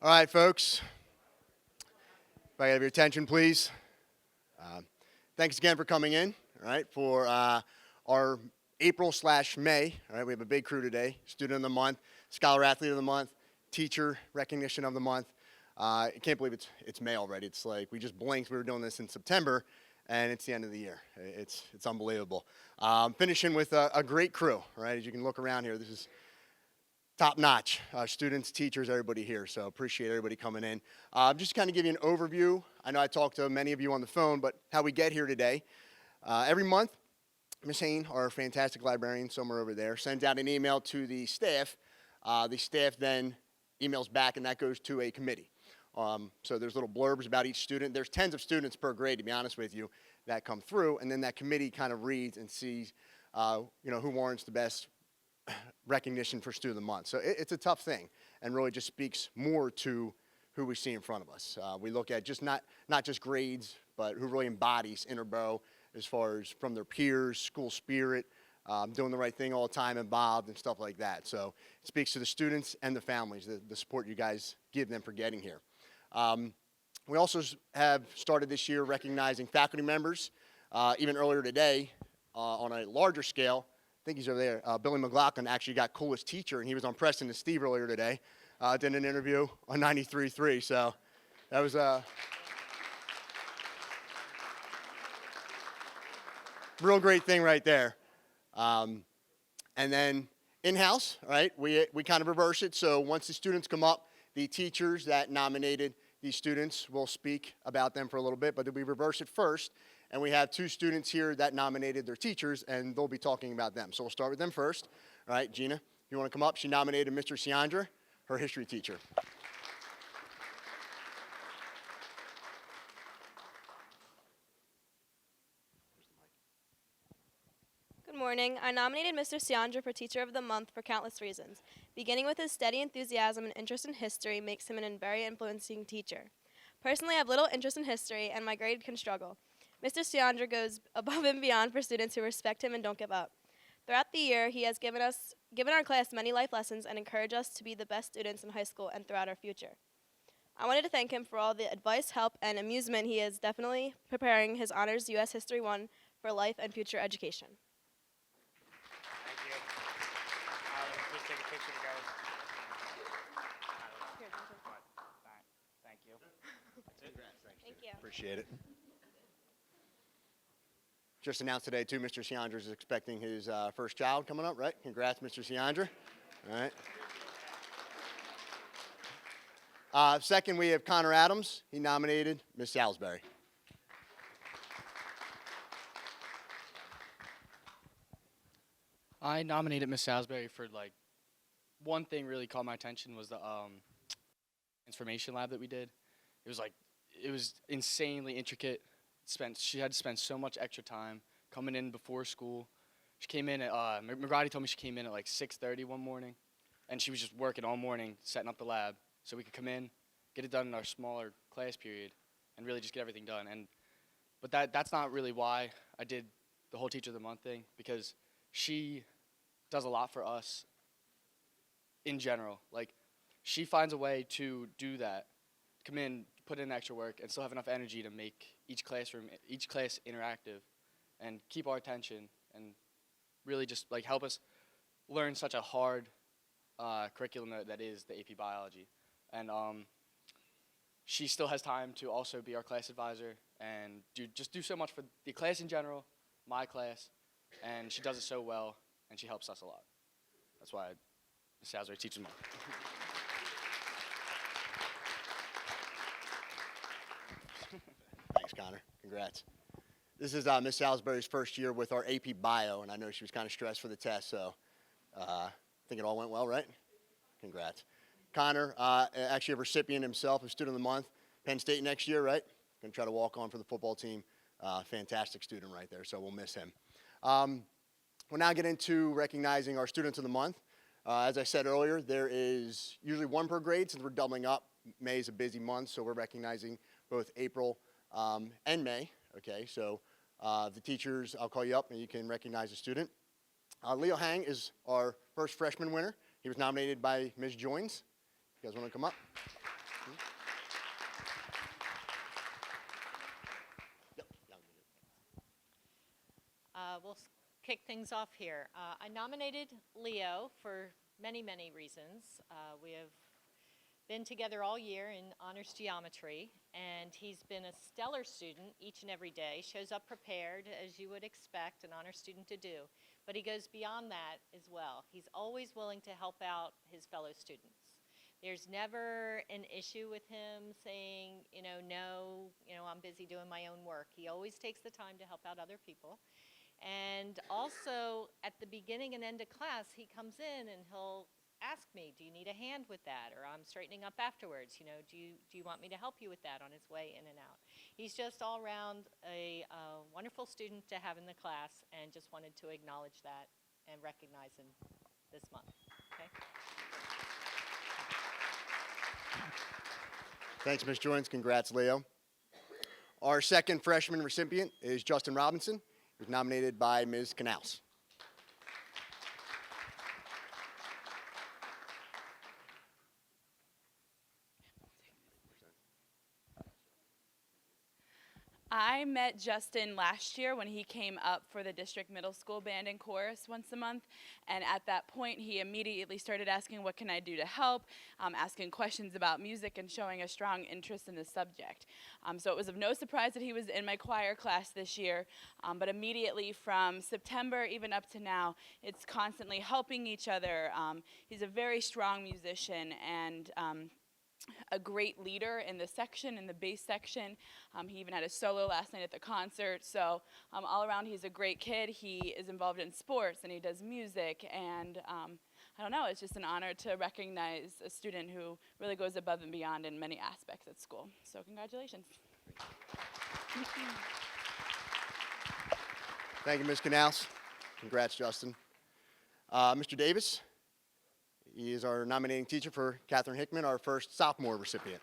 All right, folks. If I have your attention, please. Uh, Thanks again for coming in. All right, for our April/May. All right, we have a big crew today. Student of the month, scholar athlete of the month, teacher recognition of the month. I can't believe it's May already. It's like we just blinked. We were doing this in September, and it's the end of the year. It's unbelievable. Finishing with a great crew. Right, as you can look around here, this is top notch, students, teachers, everybody here. So appreciate everybody coming in. Just to kind of give you an overview. I know I talked to many of you on the phone, but how we get here today. Every month, Ms. Hain, our fantastic librarian, somewhere over there, sends out an email to the staff. The staff then emails back, and that goes to a committee. So there's little blurbs about each student. There's tens of students per grade, to be honest with you, that come through, and then that committee kind of reads and sees, who warrants the best recognition for Student of the Month. So it's a tough thing, and really just speaks more to who we see in front of us. We look at just not just grades, but who really embodies Interboro as far as from their peers, school spirit, doing the right thing all the time, involved, and stuff like that. So it speaks to the students and the families, the support you guys give them for getting here. We also have started this year recognizing faculty members. Even earlier today, on a larger scale, I think he's over there. Billy McLaughlin actually got coolest teacher, and he was on Preston and Steve earlier today. Did an interview on 93.3, so that was a real great thing right there. And then in-house, right, we kind of reverse it. So once the students come up, the teachers that nominated these students will speak about them for a little bit, but then we reverse it first. And we have two students here that nominated their teachers, and they'll be talking about them. So we'll start with them first. All right, Gina, if you want to come up. She nominated Mr. Siandra, her history teacher. Good morning. I nominated Mr. Siandra for Teacher of the Month for countless reasons. Beginning with his steady enthusiasm and interest in history makes him a very influencing teacher. Personally, I have little interest in history, and my grade can struggle. Mr. Siandra goes above and beyond for students who respect him and don't give up. Throughout the year, he has given our class many life lessons and encouraged us to be the best students in high school and throughout our future. I wanted to thank him for all the advice, help, and amusement he is definitely preparing his Honors U.S. History 1 for life and future education. Thank you. Please take a picture together. Thank you. Congrats, thanks. Thank you. Appreciate it. Just announced today, too, Mr. Siandra is expecting his first child coming up, right? Congrats, Mr. Siandra. All right. Second, we have Connor Adams. He nominated Miss Salisbury. I nominated Miss Salisbury for, one thing really caught my attention was the transformation lab that we did. It was insanely intricate. She had to spend so much extra time coming in before school. She came in at, McGrady told me she came in at 6:30 one morning, and she was just working all morning setting up the lab so we could come in, get it done in our smaller class period, and really just get everything done. But that's not really why I did the whole Teacher of the Month thing, because she does a lot for us in general. She finds a way to do that, come in, put in extra work, and still have enough energy to make each class interactive and keep our attention and really just help us learn such a hard curriculum that is the AP Biology. And she still has time to also be our class advisor and do so much for the class in general, my class, and she does it so well, and she helps us a lot. That's why Ms. Salisbury teaches more. Thanks, Connor. Congrats. This is Miss Salisbury's first year with our AP Bio, and I know she was kind of stressed for the test, so I think it all went well, right? Congrats. Connor, actually a recipient himself of Student of the Month, Penn State next year, right? Going to try to walk on for the football team. Fantastic student right there, so we'll miss him. We'll now get into recognizing our Students of the Month. As I said earlier, there is usually one per grade since we're doubling up. May is a busy month, so we're recognizing both April and May. Okay, so the teachers, I'll call you up and you can recognize a student. Leo Hang is our first freshman winner. He was nominated by Ms. Joins. You guys want to come up? We'll kick things off here. I nominated Leo for many, many reasons. We have been together all year in honors geometry, and he's been a stellar student each and every day, shows up prepared as you would expect an honor student to do, but he goes beyond that as well. He's always willing to help out his fellow students. There's never an issue with him saying, no, I'm busy doing my own work. He always takes the time to help out other people. And also, at the beginning and end of class, he comes in and he'll ask me, do you need a hand with that? Or I'm straightening up afterwards, do you want me to help you with that on his way in and out? He's just all around a wonderful student to have in the class, and just wanted to acknowledge that and recognize him this month. Okay? Thanks, Ms. Joins. Congrats, Leo. Our second freshman recipient is Justin Robinson. He was nominated by Ms. Canals. I met Justin last year when he came up for the district middle school band and chorus once a month, and at that point he immediately started asking what can I do to help, asking questions about music and showing a strong interest in the subject. So it was of no surprise that he was in my choir class this year, but immediately from September even up to now, it's constantly helping each other. He's a very strong musician and a great leader in the section, in the bass section. He even had a solo last night at the concert. So all around, he's a great kid. He is involved in sports and he does music. And I don't know, it's just an honor to recognize a student who really goes above and beyond in many aspects at school. So congratulations. Thank you, Ms. Canals. Congrats, Justin. Mr. Davis. He is our nominating teacher for Catherine Hickman, our first sophomore recipient.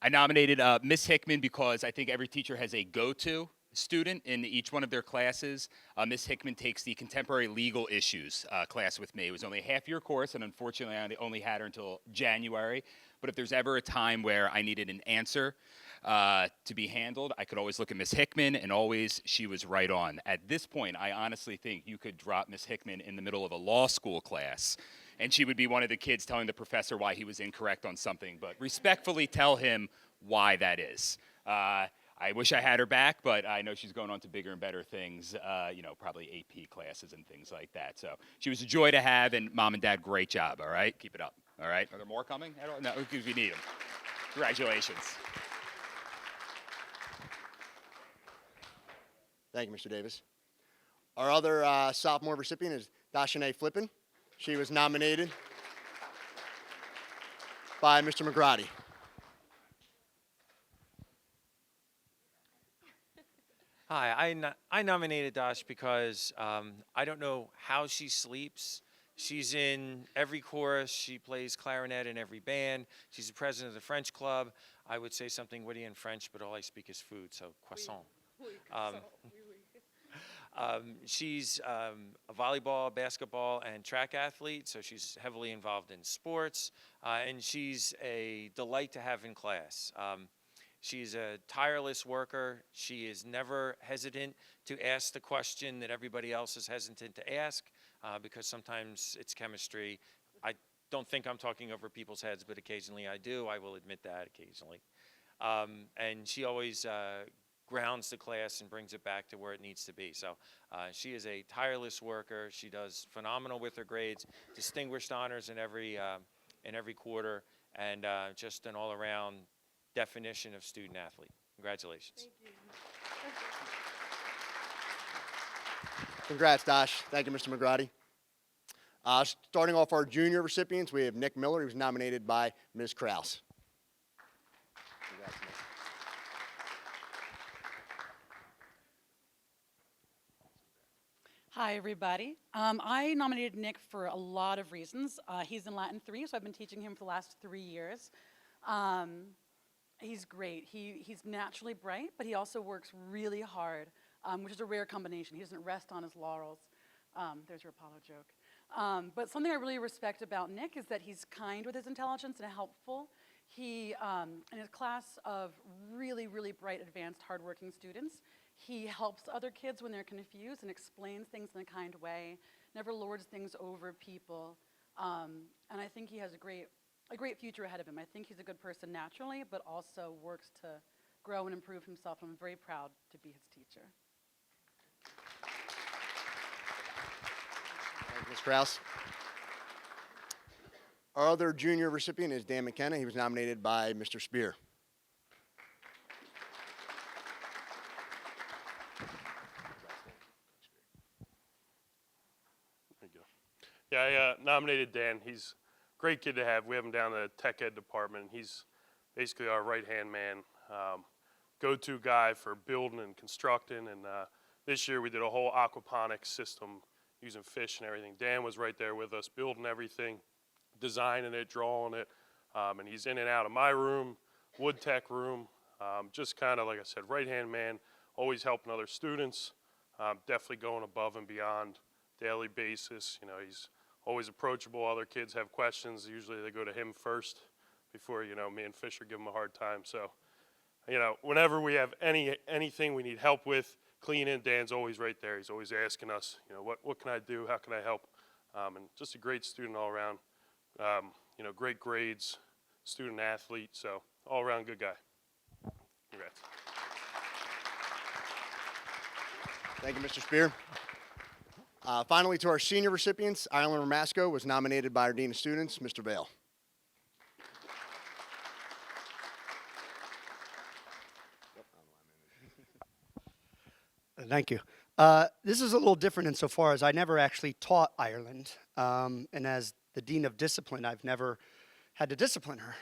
I nominated Miss Hickman because I think every teacher has a go-to student in each one of their classes. Miss Hickman takes the contemporary legal issues class with me. It was only a half-year course, and unfortunately I only had her until January. But if there's ever a time where I needed an answer to be handled, I could always look at Miss Hickman, and always she was right on. At this point, I honestly think you could drop Miss Hickman in the middle of a law school class, and she would be one of the kids telling the professor why he was incorrect on something, but respectfully tell him why that is. I wish I had her back, but I know she's going on to bigger and better things, probably AP classes and things like that. So she was a joy to have, and Mom and Dad, great job, all right? Keep it up, all right? Are there more coming? No, because we need them. Congratulations. Thank you, Mr. Davis. Our other sophomore recipient is Dashanae Flippin. She was nominated by Mr. McGrady. Hi, I nominated Dash because I don't know how she sleeps. She's in every chorus. She plays clarinet in every band. She's the president of the French club. I would say something witty in French, but all I speak is food, so croissant. She's a volleyball, basketball, and track athlete, so she's heavily involved in sports, and she's a delight to have in class. She's a tireless worker. She is never hesitant to ask the question that everybody else is hesitant to ask, because sometimes it's chemistry. I don't think I'm talking over people's heads, but occasionally I do. I will admit that occasionally. And she always grounds the class and brings it back to where it needs to be. So she is a tireless worker. She does phenomenal with her grades, distinguished honors in every quarter, and just an all-around definition of student athlete. Congratulations. Thank you. Congrats, Dash. Thank you, Mr. McGrady. Starting off our junior recipients, we have Nick Miller. He was nominated by Ms. Krause. Congrats, Nick. Hi, everybody. I nominated Nick for a lot of reasons. He's in Latin 3, so I've been teaching him for the last 3 years. He's great. He's naturally bright, but he also works really hard, which is a rare combination. He doesn't rest on his laurels. There's your Apollo joke. But something I really respect about Nick is that he's kind with his intelligence and helpful. He, in his class of really, really bright, advanced, hardworking students, he helps other kids when they're confused and explains things in a kind way, never lords things over people. And I think he has a great future ahead of him. I think he's a good person naturally, but also works to grow and improve himself. I'm very proud to be his teacher. Thank you, Ms. Krause. Our other junior recipient is Dan McKenna. He was nominated by Mr. Spear. There you go. Yeah, I nominated Dan. He's a great kid to have. We have him down in the tech ed department. He's basically our right-hand man, go-to guy for building and constructing. And this year we did a whole aquaponics system using fish and everything. Dan was right there with us, building everything, designing it, drawing it. And he's in and out of my room, wood tech room, just kind of, like I said, right-hand man, always helping other students, definitely going above and beyond daily basis. You know, he's always approachable. Other kids have questions. Usually they go to him first before, you know, me and Fisher give him a hard time. So, you know, whenever we have anything we need help with, cleaning, Dan's always right there. He's always asking us, you know, what can I do? How can I help? And just a great student all around. You know, great grades, student athlete, so all around good guy. Congrats. Thank you, Mr. Spear. Finally, to our senior recipients, Ireland Ramasco was nominated by our Dean of Students, Mr. Vale. Thank you. This is a little different insofar as I never actually taught Ireland, and as the Dean of Discipline, I've never had to discipline her.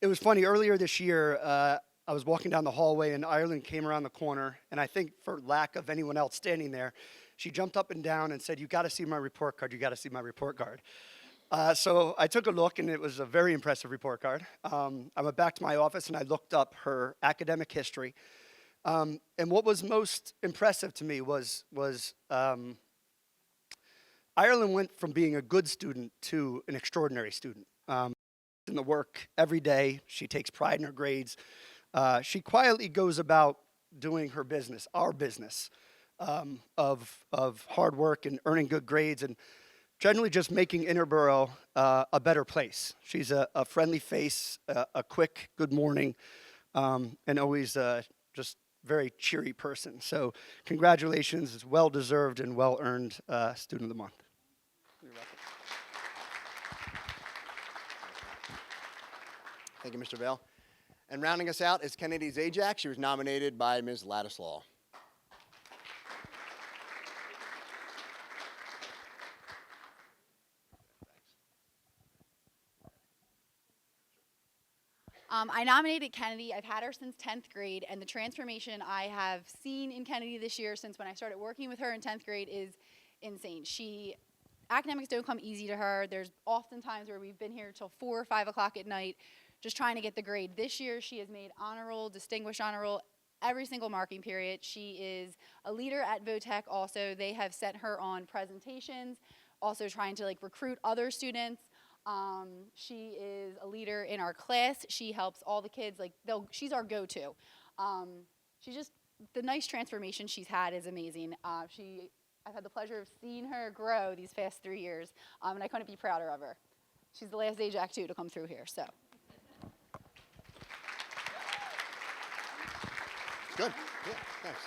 It was funny, earlier this year, I was walking down the hallway and Ireland came around the corner, and I think for lack of anyone else standing there, she jumped up and down and said, "You got to see my report card, you got to see my report card." So I took a look, and it was a very impressive report card. I went back to my office and I looked up her academic history. And what was most impressive to me was Ireland went from being a good student to an extraordinary student. In the work every day, she takes pride in her grades. She quietly goes about doing her business, our business, of hard work and earning good grades and generally just making Interboro a better place. She's a friendly face, a quick good morning, and always just very cheery person. So congratulations, it's well-deserved and well-earned Student of the Month. You're welcome. Thank you, Mr. Vale. And rounding us out is Kennedy Zajac. She was nominated by Ms. Ladislaw. I nominated Kennedy. I've had her since 10th grade, and the transformation I have seen in Kennedy this year since when I started working with her in 10th grade is insane. Academics don't come easy to her. There's often times where we've been here till 4 or 5 o'clock at night just trying to get the grade. This year she has made honor roll, distinguished honor roll, every single marking period. She is a leader at VOTEC also. They have sent her on presentations, also trying to recruit other students. She is a leader in our class. She helps all the kids. She's our go-to. She's just, the nice transformation she's had is amazing. I've had the pleasure of seeing her grow these past 3 years, and I couldn't be prouder of her. She's the last Zajac too to come through here, so. Good. Yeah, thanks.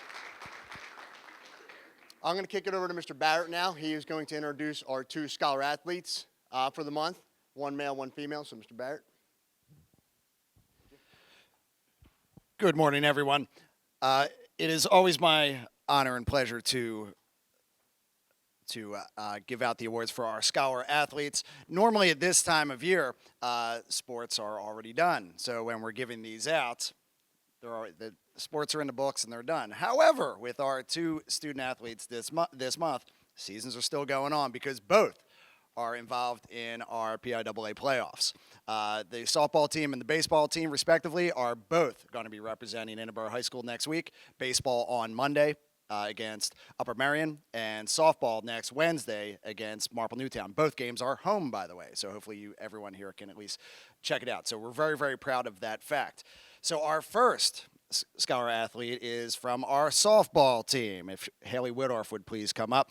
I'm going to kick it over to Mr. Barrett now. He is going to introduce our 2 scholar athletes for the month, one male, one female. So, Mr. Barrett. Good morning, everyone. It is always my honor and pleasure to give out the awards for our scholar athletes. Normally at this time of year, sports are already done. So when we're giving these out, the sports are in the books and they're done. However, with our 2 student athletes this month, seasons are still going on because both are involved in our PIAA playoffs. The softball team and the baseball team, respectively, are both going to be representing Interboro High School next week. Baseball on Monday, against Upper Merion, and softball next Wednesday against Marple Newtown. Both games are home, by the way, so hopefully everyone here can at least check it out. So we're very, very proud of that fact. So our first Scholar athlete is from our softball team. If Haley Whittorf would please come up.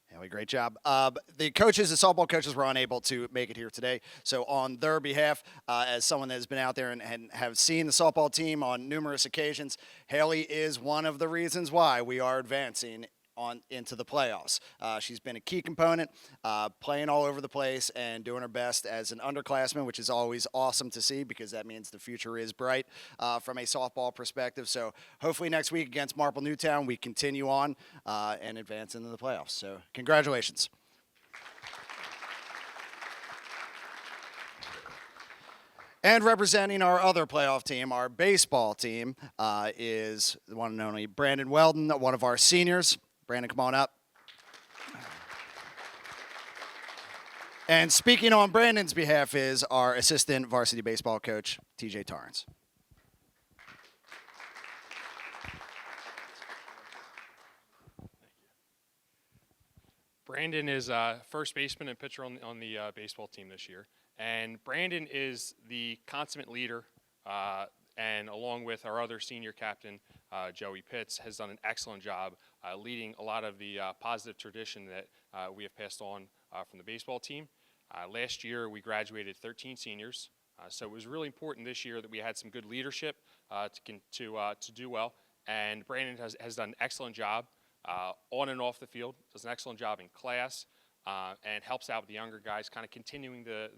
Haley, great job. The coaches, the softball coaches, were unable to make it here today. So on their behalf, as someone that has been out there and have seen the softball team on numerous occasions, Haley is one of the reasons why we are advancing on into the playoffs. She's been a key component, playing all over the place and doing her best as an underclassman, which is always awesome to see because that means the future is bright from a softball perspective. So hopefully next week against Marple Newtown, we continue on and advance into the playoffs. So congratulations. And representing our other playoff team, our baseball team, is the one and only Brandon Weldon, one of our seniors. Brandon, come on up. And speaking on Brandon's behalf is our assistant varsity baseball coach, TJ Torrance. Brandon is first baseman and pitcher on the baseball team this year. And Brandon is the consummate leader, and along with our other senior captain, Joey Pitts, has done an excellent job leading a lot of the positive tradition that we have passed on from the baseball team. Last year, we graduated 13 seniors, so it was really important this year that we had some good leadership to do well. And Brandon has done an excellent job on and off the field, does an excellent job in class, and helps out with the younger guys, kind of continuing the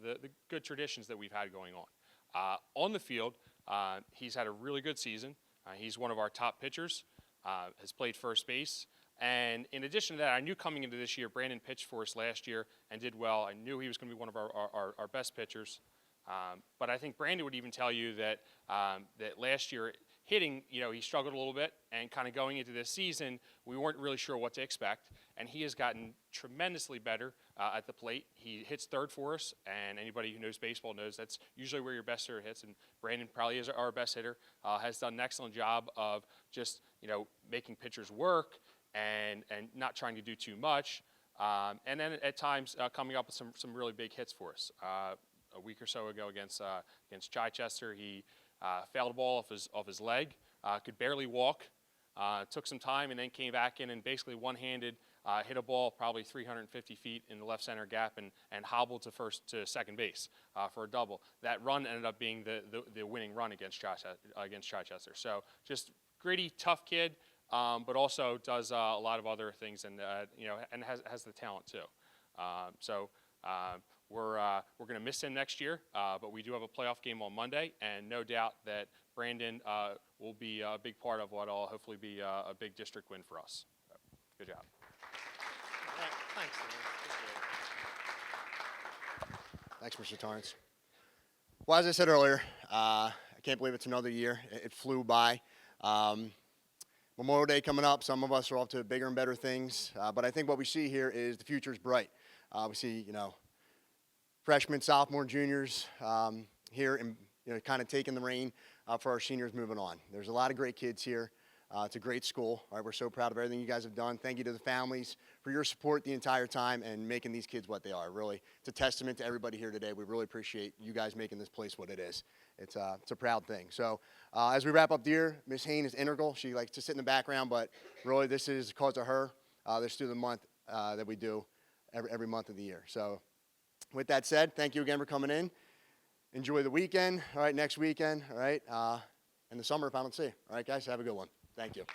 good traditions that we've had going on. On the field, he's had a really good season. He's one of our top pitchers, has played first base. And in addition to that, I knew coming into this year, Brandon pitched for us last year and did well. I knew he was going to be one of our best pitchers. But I think Brandon would even tell you that that last year, hitting, he struggled a little bit, and kind of going into this season, we weren't really sure what to expect. And he has gotten tremendously better at the plate. He hits third for us, and anybody who knows baseball knows that's usually where your best hitter hits. And Brandon probably is our best hitter. Has done an excellent job of just making pitchers work and not trying to do too much. And then at times coming up with some really big hits for us. A week or so ago against Chichester, he fouled a ball off his leg, could barely walk, took some time, and then came back in and basically one-handed hit a ball probably 350 feet in the left center gap and hobbled to second base for a double. That run ended up being the winning run against Chichester. So just gritty, tough kid, but also does a lot of other things and has the talent too. We're going to miss him next year, but we do have a playoff game on Monday, and no doubt that Brandon will be a big part of what will hopefully be a big district win for us. So, good job. Thanks, Thanks, Mr. Torrance. Well, as I said earlier, I can't believe it's another year. It flew by. Memorial Day coming up. Some of us are off to bigger and better things, but I think what we see here is the future is bright. We see, freshmen, sophomore, juniors here and kind of taking the reign for our seniors moving on. There's a lot of great kids here. It's a great school. All right, we're so proud of everything you guys have done. Thank you to the families for your support the entire time and making these kids what they are. Really, it's a testament to everybody here today. We really appreciate you guys making this place what it is. It's a proud thing. So as we wrap up the year, Miss Hain is integral. She likes to sit in the background, but really this is because of her. This through the month that we do every month of the year. So with that said, thank you again for coming in. Enjoy the weekend. All right, next weekend. All right, and the summer if I don't see you. All right, guys, have a good one. Thank you.